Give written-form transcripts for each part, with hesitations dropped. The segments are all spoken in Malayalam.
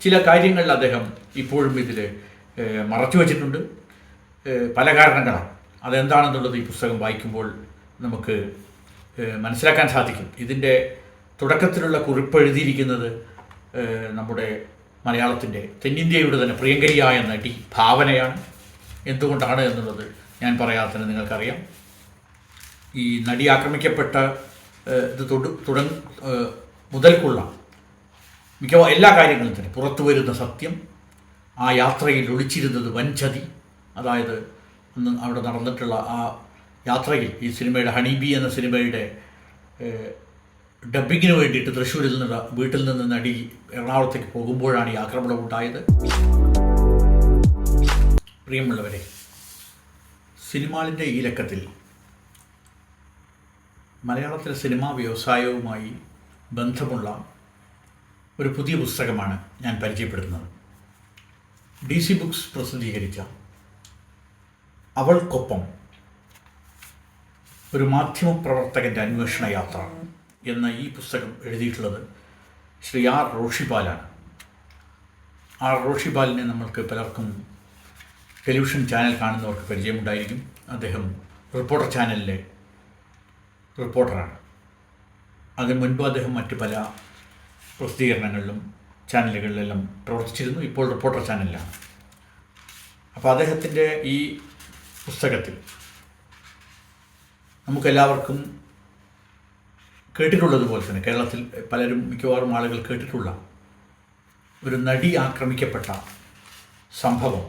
ചില കാര്യങ്ങളിൽ അദ്ദേഹം ഇപ്പോഴും ഇതിൽ മറച്ചു വച്ചിട്ടുണ്ട്. പല കാരണങ്ങളാണ്. അതെന്താണെന്നുള്ളത് ഈ പുസ്തകം വായിക്കുമ്പോൾ നമുക്ക് മനസ്സിലാക്കാൻ സാധിക്കും. ഇതിൻ്റെ തുടക്കത്തിലുള്ള കുറിപ്പ് എഴുതിയിരിക്കുന്നത് നമ്മുടെ മലയാളത്തിൻ്റെ തെന്നിന്ത്യയുടെ തന്നെ പ്രിയങ്കരിയായ നടി ഭാവനയാണ്. എന്തുകൊണ്ടാണ് എന്നുള്ളത് ഞാൻ പറയാത്തതിന് നിങ്ങൾക്കറിയാം. ഈ നടി ആക്രമിക്കപ്പെട്ട ഇത് മുതൽക്കുള്ള മിക്കവാറും എല്ലാ കാര്യങ്ങളും തന്നെ പുറത്തു വരുന്ന സത്യം, ആ യാത്രയിൽ ഒളിച്ചിരുന്നത് വൻചതി, അതായത് അന്ന് അവിടെ നടന്നിട്ടുള്ള ആ യാത്രയിൽ ഈ സിനിമയുടെ ഹണീബി എന്ന സിനിമയുടെ ഡബ്ബിങ്ങിന് വേണ്ടിയിട്ട് തൃശ്ശൂരിൽ നിന്ന് വീട്ടിൽ നിന്ന് നടി എറണാകുളത്തേക്ക് പോകുമ്പോഴാണ് ഈ ആക്രമണം ഉണ്ടായത്. പ്രിയമുള്ളവരെ, സിനിമാളിൻ്റെ ഈ ലക്കത്തിൽ മലയാളത്തിലെ സിനിമാ വ്യവസായവുമായി ബന്ധമുള്ള ഒരു പുതിയ പുസ്തകമാണ് ഞാൻ പരിചയപ്പെടുത്തുന്നത്. DC ബുക്സ് പ്രസിദ്ധീകരിച്ച അവൾക്കൊപ്പം ഒരു മാധ്യമപ്രവർത്തകൻ്റെ അന്വേഷണ യാത്ര എന്ന ഈ പുസ്തകം എഴുതിയിട്ടുള്ളത് ശ്രീ ആർ റോഷിപാലാണ്. ആർ റോഷിപാലിനെ നമ്മൾക്ക് പലർക്കും ടെലിവിഷൻ ചാനൽ കാണുന്നവർക്ക് പരിചയമുണ്ടായിരിക്കും. അദ്ദേഹം റിപ്പോർട്ടർ ചാനലിലെ റിപ്പോർട്ടറാണ്. അതിന് മുൻപ് അദ്ദേഹം മറ്റ് പല പ്രസിദ്ധീകരണങ്ങളിലും ചാനലുകളിലെല്ലാം പ്രവർത്തിച്ചിരുന്നു. ഇപ്പോൾ റിപ്പോർട്ടർ ചാനലിലാണ്. അപ്പോൾ അദ്ദേഹത്തിൻ്റെ ഈ പുസ്തകത്തിൽ നമുക്കെല്ലാവർക്കും കേട്ടിട്ടുള്ളതുപോലെ തന്നെ കേരളത്തിൽ പലരും മിക്കവാറും ആളുകൾ കേട്ടിട്ടുള്ള ഒരു നടി ആക്രമിക്കപ്പെട്ട സംഭവം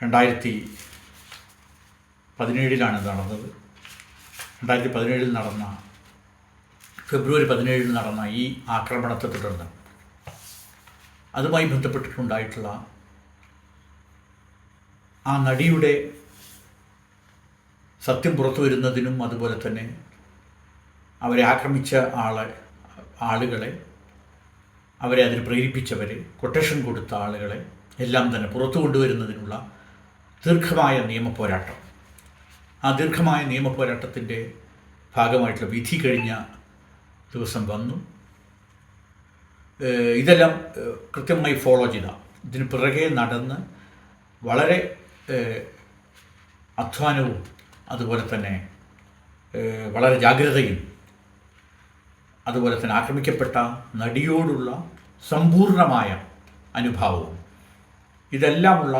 2017 നടന്നത്. 2017 നടന്ന ഫെബ്രുവരി 17 നടന്ന ഈ ആക്രമണത്തെ തുടർന്ന് അതുമായി ബന്ധപ്പെട്ടിട്ടുണ്ടായിട്ടുള്ള ആ നടിയുടെ സത്യം പുറത്തു വരുന്നതിനും അതുപോലെ തന്നെ അവരെ ആക്രമിച്ച ആളുകളെ, അവരെ അതിന് പ്രേരിപ്പിച്ചവരെ, കൊട്ടേഷൻ കൊടുത്ത ആളുകളെ എല്ലാം തന്നെ പുറത്തു കൊണ്ടുവരുന്നതിനുള്ള ദീർഘമായ നിയമപോരാട്ടം. ആ ദീർഘമായ നിയമപോരാട്ടത്തിൻ്റെ ഭാഗമായിട്ടുള്ള വിധി കഴിഞ്ഞ ദിവസം വന്നു. ഇതെല്ലാം കൃത്യമായി ഫോളോ ചെയ്ത, ഇതിന് പിറകെ നടന്ന് വളരെ അധ്വാനവും അതുപോലെ തന്നെ വളരെ ജാഗ്രതയും അതുപോലെ തന്നെ ആക്രമിക്കപ്പെട്ട നടിയോടുള്ള സമ്പൂർണമായ അനുഭാവവും ഇതെല്ലാമുള്ള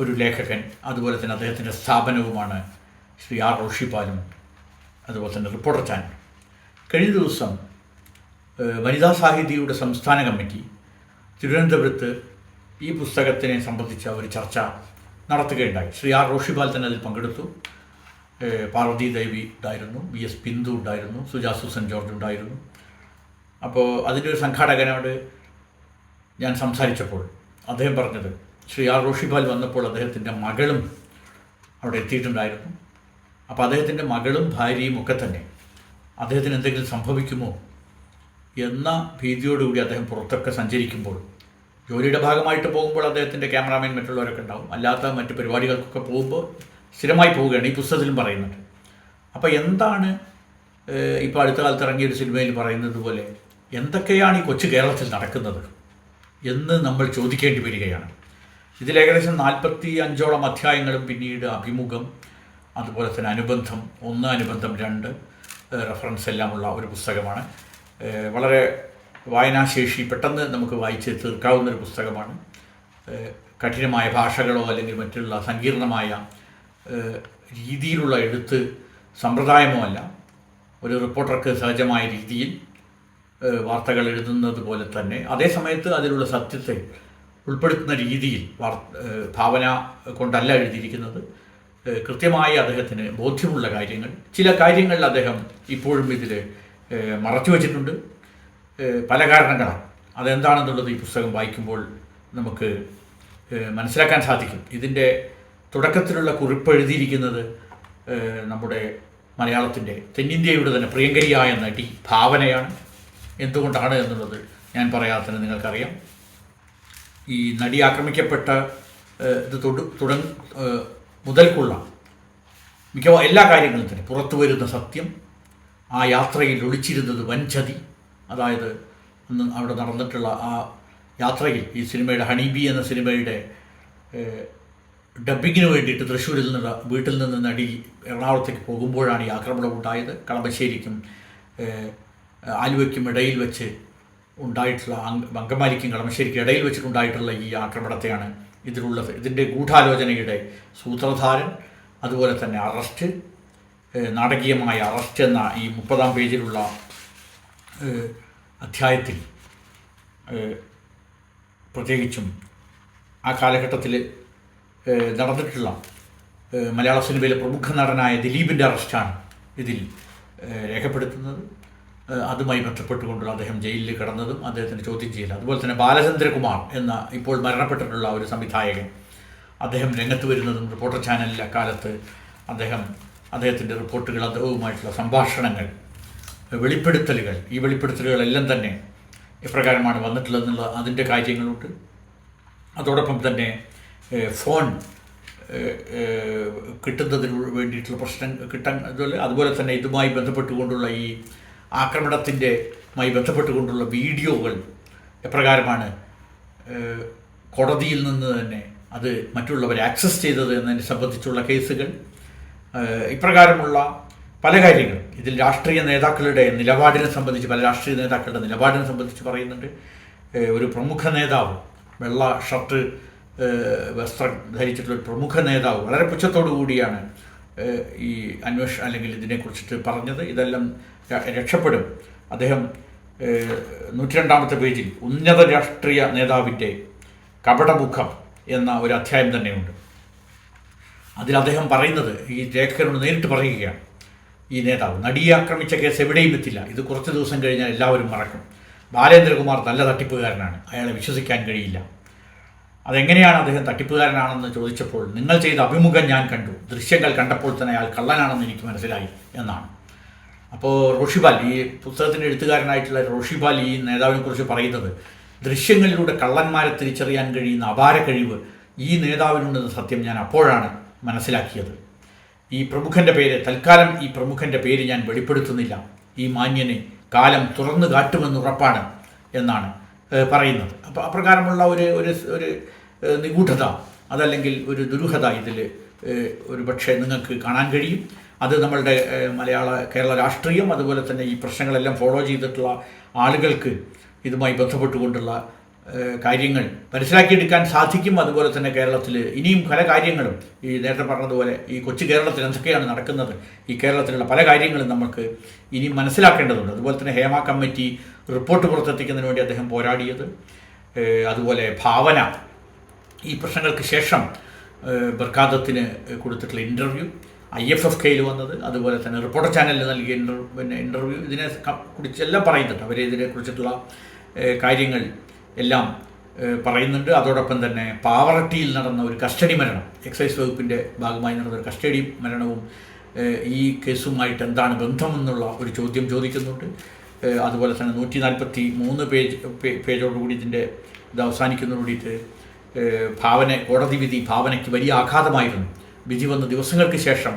ഒരു ലേഖകൻ, അതുപോലെ തന്നെ അദ്ദേഹത്തിൻ്റെ സ്ഥാപനവുമാണ് ശ്രീ ആർ റോഷിപാലും അതുപോലെ തന്നെ റിപ്പോർട്ടർ ചാനൽ. കഴിഞ്ഞ ദിവസം വനിതാ സാഹിതിയുടെ സംസ്ഥാന കമ്മിറ്റി തിരുവനന്തപുരത്ത് ഈ പുസ്തകത്തിനെ സംബന്ധിച്ച ഒരു ചർച്ച നടത്തുകയുണ്ടായി. ശ്രീ ആർ റോഷിപാൽ തന്നെ അതിൽ പങ്കെടുത്തു. പാർവതി ദേവി ഉണ്ടായിരുന്നു, BS ബിന്ദു ഉണ്ടായിരുന്നു, സുജാ സൂസൻ ജോർജ് ഉണ്ടായിരുന്നു. അപ്പോൾ അതിൻ്റെ ഒരു സംഘാടകനോട് ഞാൻ സംസാരിച്ചപ്പോൾ അദ്ദേഹം പറഞ്ഞത്, ശ്രീ ആർ റോഷിപാൽ വന്നപ്പോൾ അദ്ദേഹത്തിൻ്റെ മകളും അവിടെ എത്തിയിട്ടുണ്ടായിരുന്നു. അപ്പോൾ അദ്ദേഹത്തിൻ്റെ മകളും ഭാര്യയും ഒക്കെ തന്നെ അദ്ദേഹത്തിന് എന്തെങ്കിലും സംഭവിക്കുമോ എന്ന ഭീതിയോടുകൂടി അദ്ദേഹം പുറത്തൊക്കെ സഞ്ചരിക്കുമ്പോൾ, ജോലിയുടെ ഭാഗമായിട്ട് പോകുമ്പോൾ അദ്ദേഹത്തിൻ്റെ ക്യാമറാമാൻ മറ്റുള്ളവരൊക്കെ ഉണ്ടാവും, അല്ലാത്ത മറ്റ് പരിപാടികൾക്കൊക്കെ പോകുമ്പോൾ സ്ഥിരമായി പോവുകയാണ്. ഈ പുസ്തകത്തിലും പറയുന്നുണ്ട്. അപ്പോൾ എന്താണ് ഇപ്പോൾ അടുത്ത കാലത്ത് ഇറങ്ങിയൊരു സിനിമയിൽ പറയുന്നത് പോലെ എന്തൊക്കെയാണ് ഈ കൊച്ചു കേരളത്തിൽ നടക്കുന്നത് എന്ന് നമ്മൾ ചോദിക്കേണ്ടി വരികയാണ്. ഇതിൽ ഏകദേശം 45ഓളം അധ്യായങ്ങളും പിന്നീട് അഭിമുഖം, അതുപോലെ തന്നെ അനുബന്ധം 1, അനുബന്ധം 2, റെഫറൻസ് എല്ലാമുള്ള ഒരു പുസ്തകമാണ്. വളരെ വായനാശേഷി, പെട്ടെന്ന് നമുക്ക് വായിച്ച് തീർക്കാവുന്നൊരു പുസ്തകമാണ്. കഠിനമായ ഭാഷകളോ അല്ലെങ്കിൽ മറ്റുള്ള സങ്കീർണമായ രീതിയിലുള്ള എഴുത്ത് സമ്പ്രദായമോ അല്ല. ഒരു റിപ്പോർട്ടർക്ക് സഹജമായ രീതിയിൽ വാർത്തകൾ എഴുതുന്നത് പോലെ തന്നെ അതേ സമയത്ത് അതിലുള്ള സത്യത്തെ ഉൾപ്പെടുത്തുന്ന രീതിയിൽ ഭാവന കൊണ്ടല്ല എഴുതിയിരിക്കുന്നത്. കൃത്യമായി അദ്ദേഹത്തിന് ബോധ്യമുള്ള കാര്യങ്ങൾ, ചില കാര്യങ്ങളിൽ അദ്ദേഹം ഇപ്പോഴും ഇതിൽ മറച്ചു വച്ചിട്ടുണ്ട്. പല കാരണങ്ങളാണ്. അതെന്താണെന്നുള്ളത് ഈ പുസ്തകം വായിക്കുമ്പോൾ നമുക്ക് മനസ്സിലാക്കാൻ സാധിക്കും. ഇതിൻ്റെ തുടക്കത്തിലുള്ള കുറിപ്പ് എഴുതിയിരിക്കുന്നത് നമ്മുടെ മലയാളത്തിൻ്റെ തെന്നിന്ത്യയുടെ തന്നെ പ്രിയങ്കരിയായ നടി ഭാവനയാണ്. എന്തുകൊണ്ടാണ് എന്നുള്ളത് ഞാൻ പറയാത്തതിന് നിങ്ങൾക്കറിയാം. ഈ നടി ആക്രമിക്കപ്പെട്ട ഇത് മുതൽക്കുള്ള മിക്കവാറും എല്ലാ കാര്യങ്ങളും തന്നെ പുറത്തു വരുന്ന സത്യം, ആ യാത്രയിൽ ഒളിച്ചിരുന്നത് വൻചതി, അതായത് അന്ന് അവിടെ നടന്നിട്ടുള്ള ആ യാത്രയിൽ ഈ സിനിമയുടെ ഹണീബി എന്ന സിനിമയുടെ ഡബ്ബിങ്ങിന് വേണ്ടിയിട്ട് തൃശ്ശൂരിൽ നിന്ന് വീട്ടിൽ നിന്ന് നടി എറണാകുളത്തേക്ക് പോകുമ്പോഴാണ് ഈ ആക്രമണം ഉണ്ടായത്. കളമശ്ശേരിക്കും ആലുവയ്ക്കും ഇടയിൽ വെച്ച് ഉണ്ടായിട്ടുള്ള അങ്കമാലിക്കും കളമശ്ശേരിക്കും ഇടയിൽ വെച്ചിട്ടുണ്ടായിട്ടുള്ള ഈ ആക്രമണത്തെയാണ് ഇതിൻ്റെ ഗൂഢാലോചനയുടെ സൂത്രധാരൻ, അതുപോലെ തന്നെ അറസ്റ്റ്, നാടകീയമായ അറസ്റ്റ് എന്ന ഈ 30-ാം പേജിലുള്ള അധ്യായത്തിൽ പ്രത്യേകിച്ചും ആ കാലഘട്ടത്തിൽ നടന്നിട്ടുള്ള മലയാള സിനിമയിലെ പ്രമുഖ നടനായ ദിലീപിൻ്റെ അറസ്റ്റാണ് ഇതിൽ രേഖപ്പെടുത്തുന്നത്. അതുമായി ബന്ധപ്പെട്ടുകൊണ്ടുള്ള അദ്ദേഹം ജയിലിൽ കിടന്നതും അദ്ദേഹത്തിൻ്റെ ചോദ്യം ചെയ്യൽ, അതുപോലെ തന്നെ ബാലചന്ദ്രകുമാർ എന്ന ഇപ്പോൾ മരണപ്പെട്ടിട്ടുള്ള ഒരു സംവിധായകൻ, അദ്ദേഹം രംഗത്ത് വരുന്നതും റിപ്പോർട്ടർ ചാനലിൽ അക്കാലത്ത് അദ്ദേഹത്തിൻ്റെ റിപ്പോർട്ടുകൾ, അദ്ദേഹവുമായിട്ടുള്ള സംഭാഷണങ്ങൾ, വെളിപ്പെടുത്തലുകൾ, ഈ വെളിപ്പെടുത്തലുകളെല്ലാം തന്നെ എപ്രകാരമാണ് വന്നിട്ടുള്ളതെന്നുള്ള അതിൻ്റെ കാര്യങ്ങളുണ്ട്. അതോടൊപ്പം തന്നെ ഫോൺ കിട്ടുന്നതിന് വേണ്ടിയിട്ടുള്ള പ്രശ്നം അതുപോലെ തന്നെ ഇതുമായി ബന്ധപ്പെട്ടുകൊണ്ടുള്ള ഈ ആക്രമണത്തിൻ്റെമായി ബന്ധപ്പെട്ടുകൊണ്ടുള്ള വീഡിയോകൾ എപ്രകാരമാണ് കോടതിയിൽ നിന്ന് തന്നെ അത് മറ്റുള്ളവർ ആക്സസ് ചെയ്തത് എന്നതിനെ സംബന്ധിച്ചുള്ള കേസുകൾ, ഇപ്രകാരമുള്ള പല കാര്യങ്ങൾ ഇതിൽ രാഷ്ട്രീയ നേതാക്കളുടെ നിലപാടിനെ സംബന്ധിച്ച്, പല രാഷ്ട്രീയ നേതാക്കളുടെ നിലപാടിനെ സംബന്ധിച്ച് പറയുന്നുണ്ട്. ഒരു പ്രമുഖ നേതാവ്, വെള്ള ഷർട്ട് വസ്ത്രം ധരിച്ചിട്ടുള്ള ഒരു പ്രമുഖ നേതാവ് വളരെ പുച്ഛത്തോടു കൂടിയാണ് ഈ അല്ലെങ്കിൽ ഇതിനെക്കുറിച്ചിട്ട് പറഞ്ഞത്. ഇതെല്ലാം രക്ഷപ്പെടും. അദ്ദേഹം 102-ാമത്തെ പേജിൽ ഉന്നത രാഷ്ട്രീയ നേതാവിൻ്റെ കപടമുഖം എന്ന ഒരു അധ്യായം തന്നെയുണ്ട്. അതിൽ അദ്ദേഹം പറയുന്നത്, ഈ ലേഖകനോട് നേരിട്ട് പറയുകയാണ്, ഈ നേതാവ് നടിയെ ആക്രമിച്ച കേസ് എവിടെയും എത്തില്ല, ഇത് കുറച്ച് ദിവസം കഴിഞ്ഞാൽ എല്ലാവരും മറക്കും. ബാലേന്ദ്രകുമാർ നല്ല തട്ടിപ്പുകാരനാണ്, അയാളെ വിശ്വസിക്കാൻ കഴിയില്ല. അതെങ്ങനെയാണ് അദ്ദേഹം തട്ടിപ്പുകാരനാണെന്ന് ചോദിച്ചപ്പോൾ, നിങ്ങൾ ചെയ്ത അഭിമുഖം ഞാൻ കണ്ടു, ദൃശ്യങ്ങൾ കണ്ടപ്പോൾ തന്നെ അയാൾ കള്ളനാണെന്ന് എനിക്ക് മനസ്സിലായി എന്നാണ്. അപ്പോൾ റോഷിപാൽ, ഈ പുസ്തകത്തിൻ്റെ എഴുത്തുകാരനായിട്ടുള്ള റോഷിപാൽ ഈ നേതാവിനെ കുറിച്ച് പറയുന്നത്, ദൃശ്യങ്ങളിലൂടെ കള്ളന്മാരെ തിരിച്ചറിയാൻ കഴിയുന്ന അപാര കഴിവ് ഈ നേതാവിനുണ്ടെന്ന സത്യം ഞാൻ അപ്പോഴാണ് മനസ്സിലാക്കിയത്. ഈ പ്രമുഖൻ്റെ പേര്, തൽക്കാലം ഈ പ്രമുഖൻ്റെ പേര് ഞാൻ വെളിപ്പെടുത്തുന്നില്ല, ഈ മാന്യനെ കാലം തുറന്നു കാട്ടുമെന്നുറപ്പാണ് എന്നാണ് പറയുന്നത്. അപ്പോൾ അപ്രകാരമുള്ള ഒരു നിഗൂഢത, അതല്ലെങ്കിൽ ഒരു ദുരൂഹത ഇതിൽ ഒരു പക്ഷേ നിങ്ങൾക്ക് കാണാൻ കഴിയും. അത് നമ്മളുടെ കേരള രാഷ്ട്രീയം, അതുപോലെ തന്നെ ഈ പ്രശ്നങ്ങളെല്ലാം ഫോളോ ചെയ്തിട്ടുള്ള ആളുകൾക്ക് ഇതുമായി ബന്ധപ്പെട്ടുകൊണ്ടുള്ള കാര്യങ്ങൾ മനസ്സിലാക്കിയെടുക്കാൻ സാധിക്കും. അതുപോലെ തന്നെ കേരളത്തിൽ ഇനിയും പല കാര്യങ്ങളും, ഈ നേരത്തെ പറഞ്ഞതുപോലെ ഈ കൊച്ചു കേരളത്തിൽ എന്തൊക്കെയാണ് നടക്കുന്നത്, ഈ കേരളത്തിലുള്ള പല കാര്യങ്ങളും നമുക്ക് ഇനിയും മനസ്സിലാക്കേണ്ടതുണ്ട്. അതുപോലെ തന്നെ ഹേമ കമ്മിറ്റി റിപ്പോർട്ട് പുറത്തെത്തിക്കുന്നതിന് വേണ്ടി അദ്ദേഹം പോരാടിയത്, അതുപോലെ ഭാവന ഈ പ്രശ്നങ്ങൾക്ക് ശേഷം ബർക്കാദത്തിന് കൊടുത്തിട്ടുള്ള ഇൻ്റർവ്യൂ, IFFKയിൽ വന്നത്, അതുപോലെ തന്നെ റിപ്പോർട്ടർ ചാനലിൽ നൽകിയ ഇൻ്റർവ്യൂ, ഇതിനെ കുറിച്ചെല്ലാം പറയുന്നുണ്ട്. അവർ ഇതിനെക്കുറിച്ചിട്ടുള്ള കാര്യങ്ങൾ എല്ലാം പറയുന്നുണ്ട്. അതോടൊപ്പം തന്നെ പാവറട്ടിയിൽ നടന്ന ഒരു കസ്റ്റഡി മരണം, എക്സൈസ് വകുപ്പിൻ്റെ ഭാഗമായി നടന്ന ഒരു കസ്റ്റഡി മരണവും ഈ കേസുമായിട്ട് എന്താണ് ബന്ധമെന്നുള്ള ഒരു ചോദ്യം ചോദിക്കുന്നുണ്ട്. അതുപോലെ തന്നെ 143 പേജോടുകൂടി ഇത് അവസാനിക്കുന്നതോടുകൂടിയിട്ട് കോടതി വിധി ഭാവനയ്ക്ക് വലിയ ആഘാതമായിരുന്നു. വിധി വന്ന ദിവസങ്ങൾക്ക് ശേഷം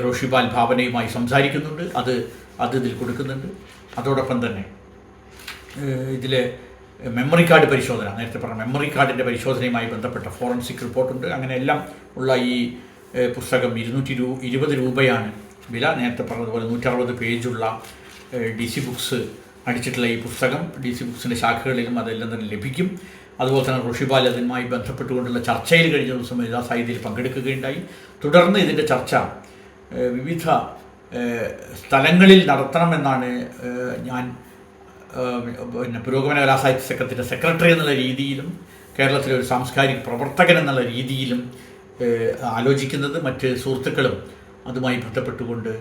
റോഷിപാൽ ഭാവനയുമായി സംസാരിക്കുന്നുണ്ട്, അത് ഇതിൽ കൊടുക്കുന്നുണ്ട്. അതോടൊപ്പം തന്നെ ഇതിലെ മെമ്മറി കാർഡ് പരിശോധന, നേരത്തെ പറഞ്ഞ മെമ്മറി കാർഡിൻ്റെ പരിശോധനയുമായി ബന്ധപ്പെട്ട ഫോറൻസിക് റിപ്പോർട്ടുണ്ട്. അങ്ങനെ എല്ലാം ഉള്ള ഈ പുസ്തകം 220 രൂപയാണ് വില. നേരത്തെ പറഞ്ഞതുപോലെ 160 പേജുള്ള DC ബുക്സ് അടിച്ചിട്ടുള്ള ഈ പുസ്തകം DC ബുക്സിൻ്റെ ശാഖകളിലും അതെല്ലാം തന്നെ ലഭിക്കും. അതുപോലെ തന്നെ റോഷിപാൽ അതുമായി ബന്ധപ്പെട്ടുകൊണ്ടുള്ള ചർച്ചയിൽ കഴിഞ്ഞ ദിവസം വനിതാ സാഹിത്യത്തിൽ പങ്കെടുക്കുകയുണ്ടായി. തുടർന്ന് ഇതിൻ്റെ ചർച്ച വിവിധ സ്ഥലങ്ങളിൽ നടത്തണമെന്നാണ് ഞാൻ പുരോഗമന കലാസാഹിത്യ സംഘത്തിൻ്റെ സെക്രട്ടറി എന്നുള്ള രീതിയിലും കേരളത്തിലെ ഒരു സാംസ്കാരിക പ്രവർത്തകൻ എന്നുള്ള രീതിയിലും ആലോചിക്കുന്നത്. മറ്റ് സുഹൃത്തുക്കളും അതുമായി ബന്ധപ്പെട്ടുകൊണ്ട്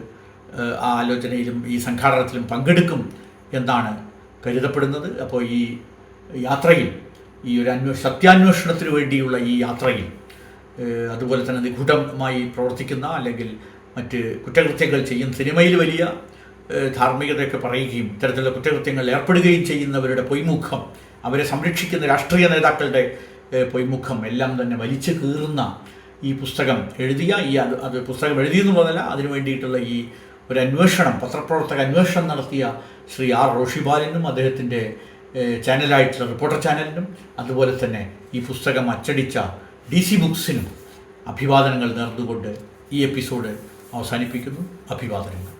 ആ ആലോചനയിലും ഈ സംഘാടനത്തിലും പങ്കെടുക്കും എന്നാണ് കരുതപ്പെടുന്നത്. അപ്പോൾ ഈ യാത്രയിൽ, ഈ ഒരു സത്യാന്വേഷണത്തിന് വേണ്ടിയുള്ള ഈ യാത്രയിൽ, അതുപോലെ തന്നെ നിഗൂഢമായി പ്രവർത്തിക്കുന്ന അല്ലെങ്കിൽ മറ്റ് കുറ്റകൃത്യങ്ങൾ ചെയ്യുന്ന, സിനിമയിൽ വലിയ ധാർമ്മികതയൊക്കെ പറയുകയും ഇത്തരത്തിലുള്ള കുറ്റകൃത്യങ്ങളിൽ ഏർപ്പെടുകയും ചെയ്യുന്നവരുടെ പൊയ്മുഖം, അവരെ സംരക്ഷിക്കുന്ന രാഷ്ട്രീയ നേതാക്കളുടെ പൊയ്മുഖം എല്ലാം തന്നെ വലിച്ചു കീറുന്ന ഈ പുസ്തകം എഴുതിയ അത് പുസ്തകം എഴുതിയെന്നുള്ളതല്ല, അതിനു വേണ്ടിയിട്ടുള്ള ഈ ഒരു അന്വേഷണം, പത്രപ്രവർത്തക അന്വേഷണം നടത്തിയ ശ്രീ R. റോഷിപാലിനും അദ്ദേഹത്തിൻ്റെ ചാനലായിട്ടുള്ള റിപ്പോർട്ടർ ചാനലിനും അതുപോലെ തന്നെ ഈ പുസ്തകം അച്ചടിച്ച DC ബുക്സിനും അഭിവാദനങ്ങൾ നേർന്നുകൊണ്ട് ഈ എപ്പിസോഡ് അവസാനിപ്പിക്കുന്നു. അഭിവാദനങ്ങൾ.